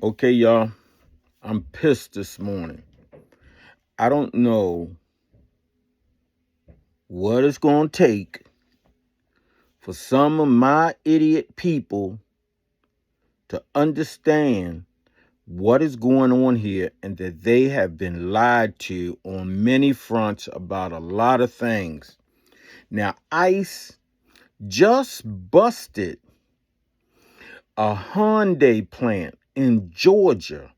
Okay, y'all, I'm pissed this morning. I don't know what it's going to take for some of my idiot people to understand what is going on here and that they have been lied to on many fronts about a lot of things. Now, ICE just busted a Hyundai plant in Georgia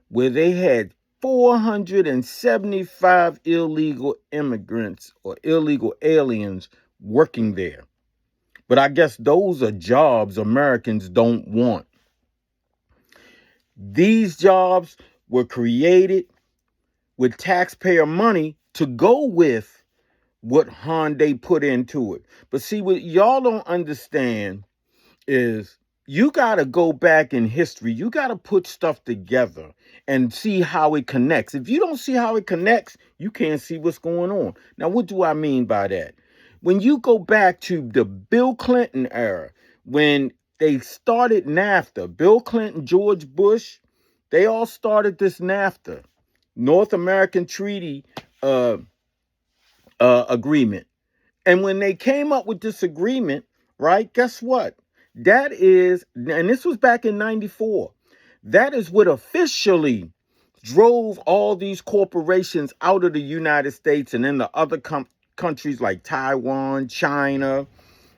where they had 475 illegal immigrants or illegal aliens working there. But I guess those are jobs Americans don't want. These jobs were created with taxpayer money to go with what Hyundai put into it. But see, what y'all don't understand is you got to go back in history. You got to put stuff together and see how it connects. If you don't see how it connects, you can't see what's going on. Now, what do I mean by that? When you go back to the Bill Clinton era, when they started NAFTA, Bill Clinton, George Bush, they all started this NAFTA, North American Treaty uh, Agreement. And when they came up with this agreement, right, guess what? That is, and this was back in 94, that is what officially drove all these corporations out of the United States and into other countries like Taiwan, China,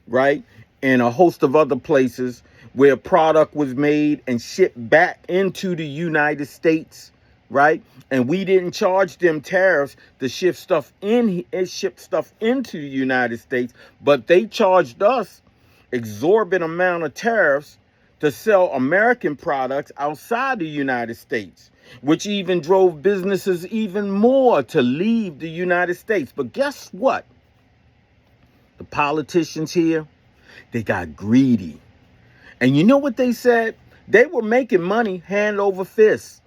right? And a host of other places where product was made and shipped back into the United States, right? And we didn't charge them tariffs to ship stuff into the United States, but they charged us exorbitant amount of tariffs to sell American products outside the United States, which even drove businesses even more to leave the United States. But guess what? The politicians here, they got greedy. And you know what they said? They were making money hand over fist,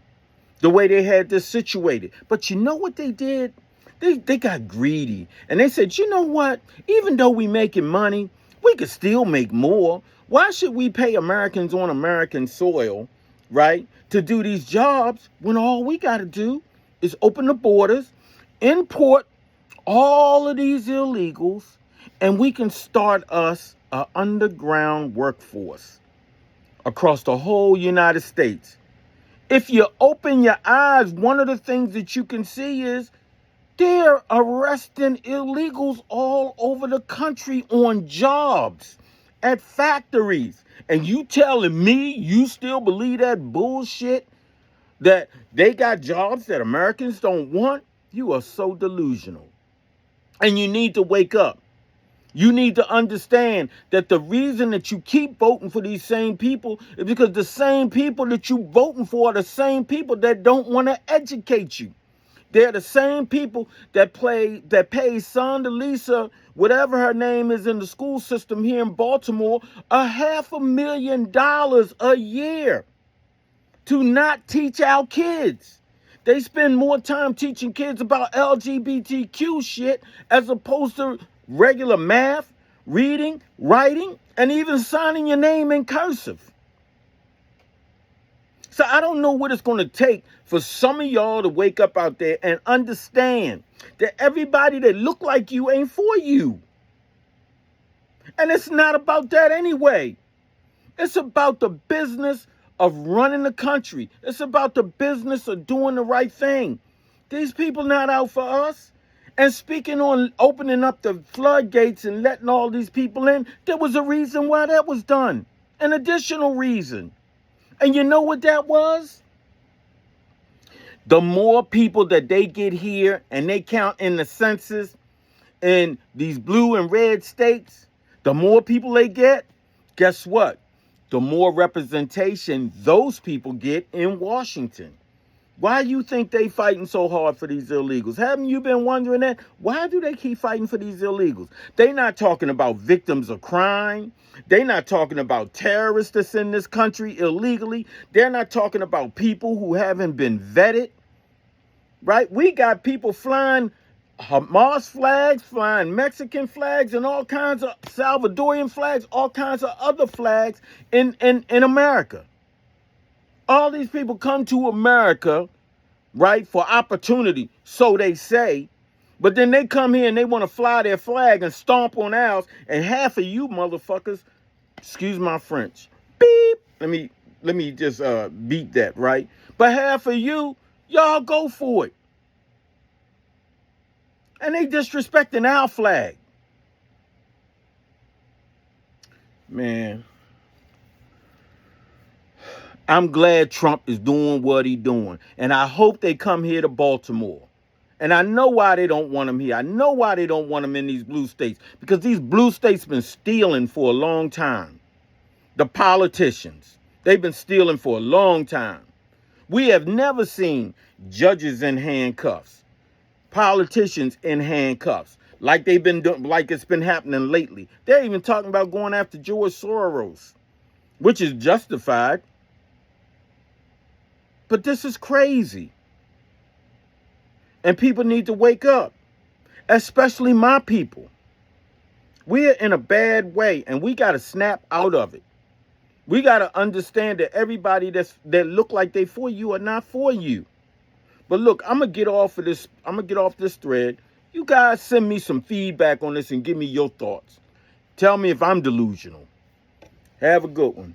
the way they had this situated. But you know what they did? They got greedy. And they said, you know what? Even though we making money, we could still make more. Why should we pay Americans on American soil, right, to do these jobs when all we got to do is open the borders, import all of these illegals, and we can start us an underground workforce across the whole United States. If you open your eyes, one of the things that you can see is they're arresting illegals all over the country on jobs at factories. And you telling me you still believe that bullshit that they got jobs that Americans don't want? You are so delusional. And you need to wake up. You need to understand that the reason that you keep voting for these same people is because the same people that you voting for are the same people that don't want to educate you. They're the same people that pay Sonda whatever her name is in the school system here in Baltimore, $500,000 a year to not teach our kids. They spend more time teaching kids about LGBTQ shit as opposed to regular math, reading, writing, and even signing your name in cursive. So I don't know what it's going to take for some of y'all to wake up out there and understand that everybody that look like you ain't for you. And it's not about that anyway. It's about the business of running the country. It's about the business of doing the right thing. These people not out for us. And speaking on opening up the floodgates and letting all these people in, there was a reason why that was done. An additional reason. And you know what that was? The more people that they get here and they count in the census in these blue and red states, the more people they get, guess what? The more representation those people get in Washington. Why do you think they fighting so hard for these illegals? Haven't you been wondering that? Why do they keep fighting for these illegals? They not talking about victims of crime. They not talking about terrorists that's in this country illegally. They're not talking about people who haven't been vetted, right? We got people flying Hamas flags, flying Mexican flags, and all kinds of Salvadorian flags, all kinds of other flags in America. All these people come to America, right, for opportunity, so they say. But then they come here and they want to fly their flag and stomp on ours. And half of you motherfuckers, excuse my French, beep. Let me just beat that, right? But half of you, y'all go for it. And they disrespecting our flag. Man, I'm glad Trump is doing what he's doing. And I hope they come here to Baltimore. And I know why they don't want him here. I know why they don't want him in these blue states. Because these blue states been stealing for a long time. The politicians, they've been stealing for a long time. We have never seen judges in handcuffs, politicians in handcuffs, like they've been doing, like it's been happening lately. They're even talking about going after George Soros, which is justified. But this is crazy. And people need to wake up, especially my people. We're in a bad way, and we got to snap out of it. We got to understand that everybody that look like they for you are not for you. But look, I'm going to get off of this. I'm going to get off this thread. You guys send me some feedback on this and give me your thoughts. Tell me if I'm delusional. Have a good one.